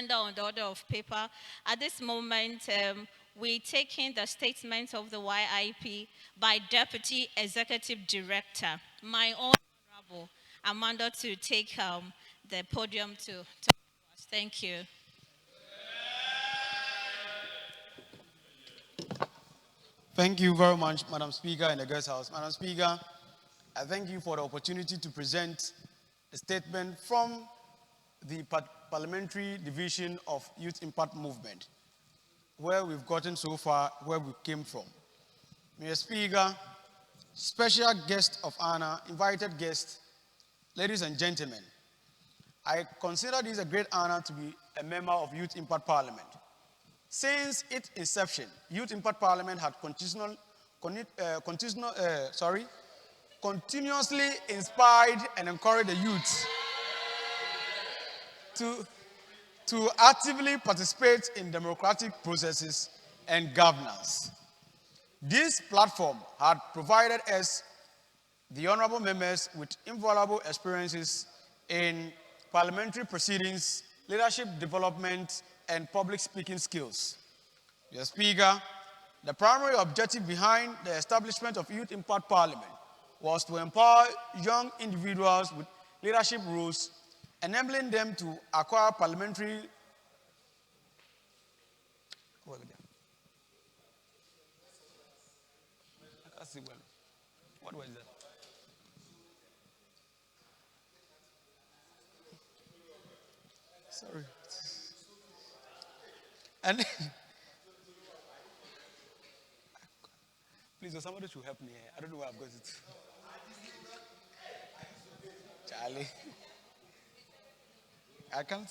agenda on the order of paper. At this moment, we take in the statement of the YIP by Deputy Executive Director, my own Honorable Amanor, to take the podium to us. Thank you. Thank you very much, Madam Speaker in the Guest House. Madam Speaker, I thank you for the opportunity to present a statement from the Parliamentary Division of Youth Impact Movement, where we've gotten so far, where we came from. Mr. Speaker, special guest of honor, invited guests, ladies and gentlemen, I consider this a great honor to be a member of Youth Impact Parliament. Since its inception, Youth Impact Parliament had continuously inspired and encouraged the youth to actively participate in democratic processes and governance. This platform had provided us, the honorable members, with invaluable experiences in parliamentary proceedings, leadership development, and public speaking skills. Mr. Speaker, the primary objective behind the establishment of Youth Impact Parliament was to empower young individuals with leadership roles, enabling them to acquire parliamentary What was that? Sorry. And please, somebody should help me here. I don't know where I've got it. Charlie. I can't.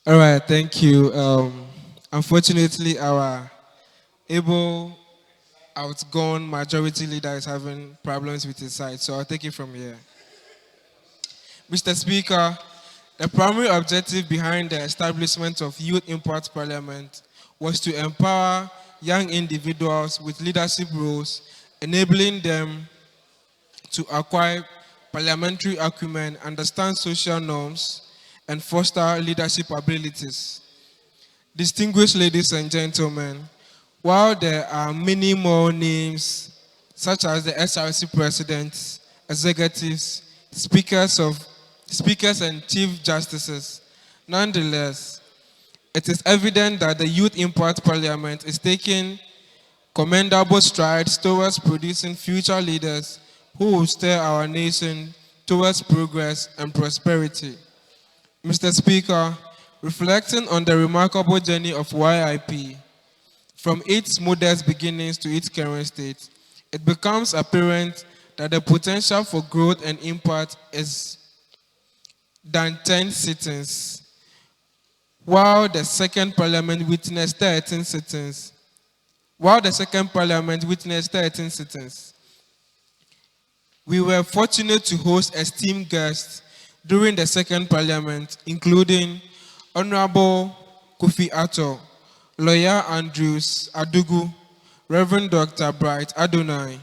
All right, thank you. Unfortunately, our able outgone majority leader is having problems with his side, so I'll take it from here. Mr. Speaker, the primary objective behind the establishment of Youth Impact Parliament was to empower young individuals with leadership roles, enabling them to acquire parliamentary acumen, understand social norms, and foster leadership abilities. Distinguished ladies and gentlemen, while there are many more names, such as the SRC presidents, executives, speakers and chief justices, nonetheless, it is evident that the Youth Impact Parliament is taking commendable strides towards producing future leaders who will steer our nation towards progress and prosperity. Mr. Speaker, reflecting on the remarkable journey of YIP, from its modest beginnings to its current state, it becomes apparent that the potential for growth and impact is than 10 sittings, while the second parliament witnessed 13 sittings. We were fortunate to host esteemed guests during the second parliament, including Honorable Kofi Atto, Lawyer Andrews Adugu, Reverend Dr. Bright Adonai,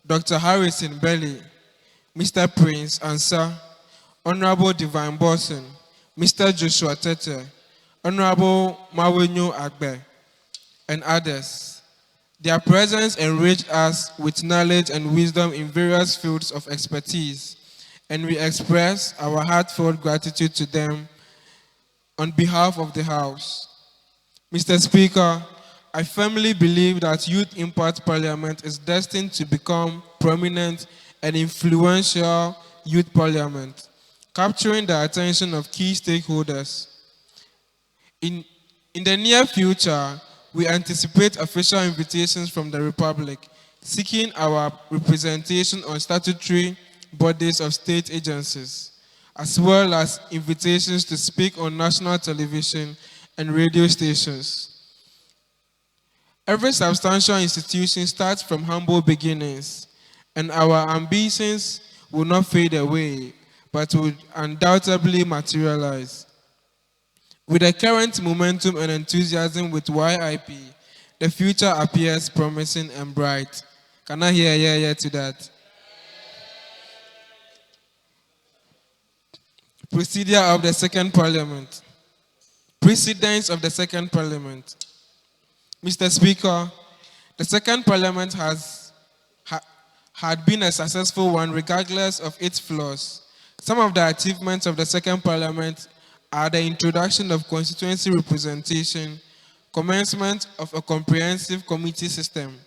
Dr. Harrison Belly, Mr. Prince Ansa, Honorable Divine Bosson, Mr. Joshua Tete, Honorable Mawenyo Agbe, and others. Their presence enriched us with knowledge and wisdom in various fields of expertise, and we express our heartfelt gratitude to them on behalf of the House. Mr. Speaker, I firmly believe that Youth Impact Parliament is destined to become prominent and influential youth parliament, capturing the attention of key stakeholders. In the near future, we anticipate official invitations from the Republic, seeking our representation on statutory bodies of state agencies, as well as invitations to speak on national television and radio stations. Every substantial institution starts from humble beginnings, and our ambitions will not fade away, but will undoubtedly materialize. With the current momentum and enthusiasm with YIP, the future appears promising and bright. Can I hear yeah to that? Procedure of the Second Parliament. Precedence of the Second Parliament. Mr. Speaker, the Second Parliament had been a successful one regardless of its flaws. Some of the achievements of the Second Parliament are the introduction of constituency representation, commencement of a comprehensive committee system,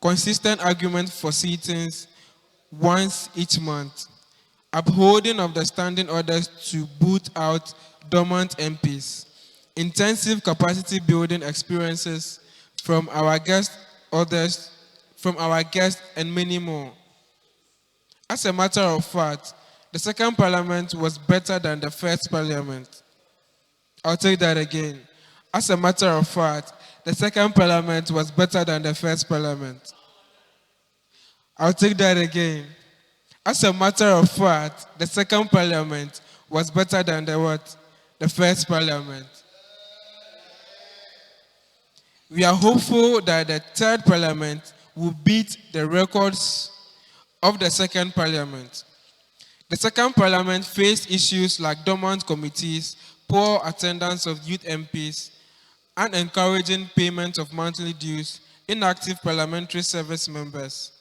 consistent argument for sittings once each month, upholding of the standing orders to boot out dormant MPs, intensive capacity building experiences from our guests, and many more. As a matter of fact, the Second Parliament was better than the First Parliament. I'll take that again. As a matter of fact, the Second Parliament was better than the First Parliament. I'll take that again. As a matter of fact, the Second Parliament was better than the what? The First Parliament. We are hopeful that the Third Parliament will beat the records of the Second Parliament. The Second Parliament faced issues like dormant committees, poor attendance of youth MPs, unencouraging payment of monthly dues, inactive parliamentary service members.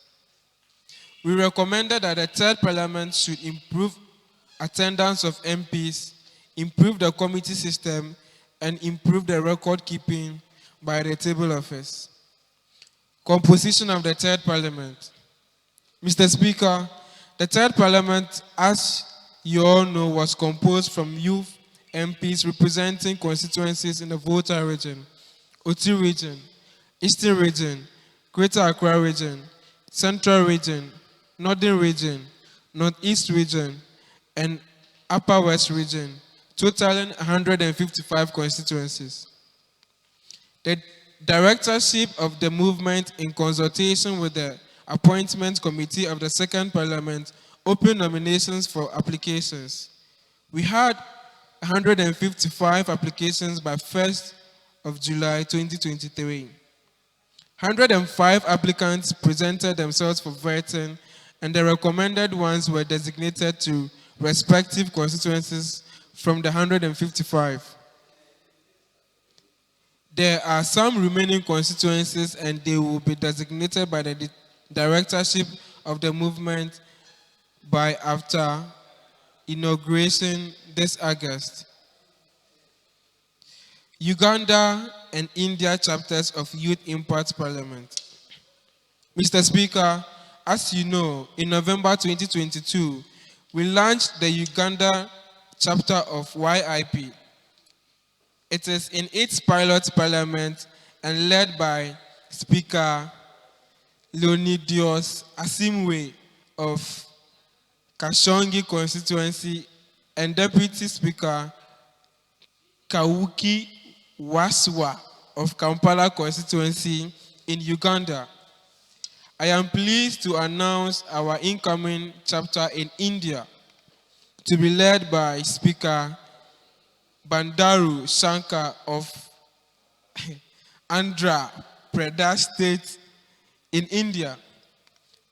We recommended that the Third Parliament should improve attendance of MPs, improve the committee system, and improve the record keeping by the table office. Composition of the Third Parliament. Mr. Speaker, the Third Parliament, as you all know, was composed from youth MPs representing constituencies in the Volta region, Oti region, Eastern region, Greater Accra region, Central region, Northern region, Northeast region, and Upper West region, totaling 155 constituencies. The directorship of the movement, in consultation with the Appointment Committee of the Second Parliament, opened nominations for applications. We had 155 applications by 1st of July 2023. 105 applicants presented themselves for vetting, and the recommended ones were designated to respective constituencies from the 155. There are some remaining constituencies, and they will be designated by the directorship of the movement by after inauguration this August. Uganda and India chapters of Youth Impact Parliament. Mr. Speaker, as you know, in November 2022, we launched the Uganda chapter of YIP. It is in its pilot parliament and led by Speaker Leonidius Asimwe of Kashongi constituency and Deputy Speaker Kawuki Waswa of Kampala constituency in Uganda. I am pleased to announce our incoming chapter in India to be led by Speaker Bandaru Shankar of Andhra Pradesh State in India.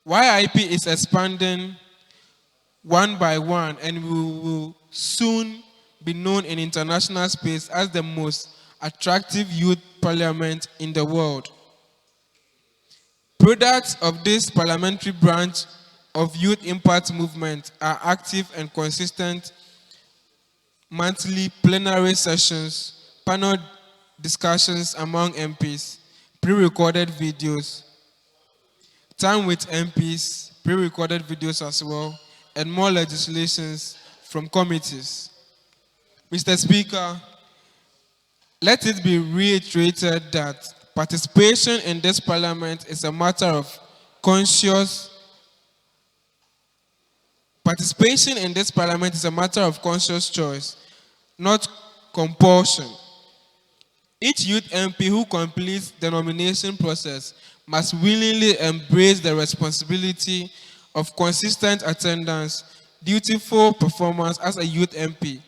YIP is expanding one by one, and we will soon be known in international space as the most attractive youth parliament in the world. Products of this parliamentary branch of youth impact movement are active and consistent monthly plenary sessions, panel discussions among MPs, pre-recorded videos, time with MPs, pre-recorded videos as well, and more legislations from committees. Mr. Speaker, let it be reiterated that participation in this parliament is a matter of conscious choice, not compulsion. Each youth MP who completes the nomination process must willingly embrace the responsibility of consistent attendance, dutiful performance as a youth MP,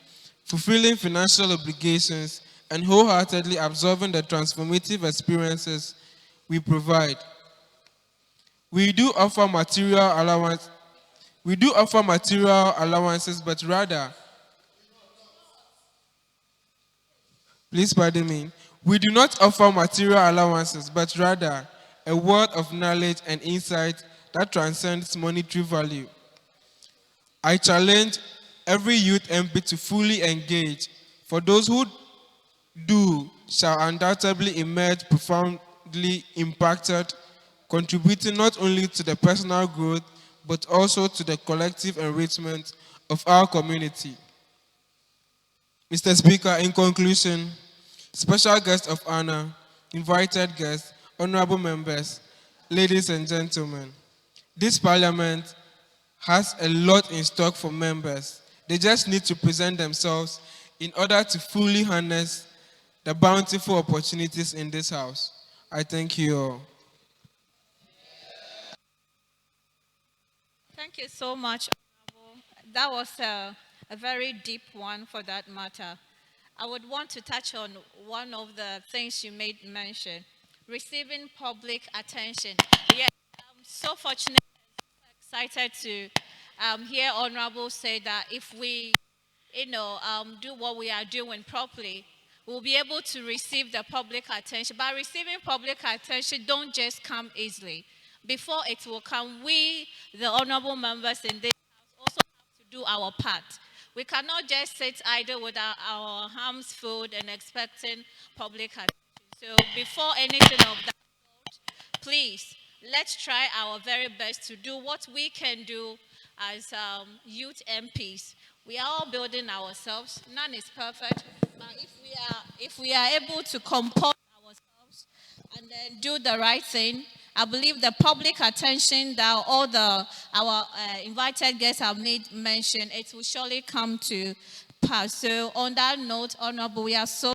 fulfilling financial obligations, and wholeheartedly absorbing the transformative experiences we provide. We do offer material allowances, but rather, please pardon me, we do not offer material allowances, but rather a wealth of knowledge and insight that transcends monetary value. I challenge every youth MP to fully engage. For those who do shall undoubtedly emerge profoundly impacted, contributing not only to the personal growth, but also to the collective enrichment of our community. Mr. Speaker, in conclusion, special guest of honor, invited guests, honorable members, ladies and gentlemen, this parliament has a lot in stock for members. They just need to present themselves in order to fully harness the bountiful opportunities in this house. I thank you all. Thank you so much, Honorable. That was a very deep one for that matter. I would want to touch on one of the things you made mention, receiving public attention. Yeah, I'm so fortunate and excited to hear Honorable say that if we, do what we are doing properly, we'll be able to receive the public attention. But receiving public attention don't just come easily. Before it will come, we, the honorable members in this house, also have to do our part. We cannot just sit idle with our hands full and expecting public attention. So before anything of that sort, please, let's try our very best to do what we can do as youth MPs. We are all building ourselves. None is perfect, but if we are able to compose ourselves and then do the right thing, I believe the public attention that all our invited guests have made mention, it will surely come to pass. So on that note, Honorable, we are so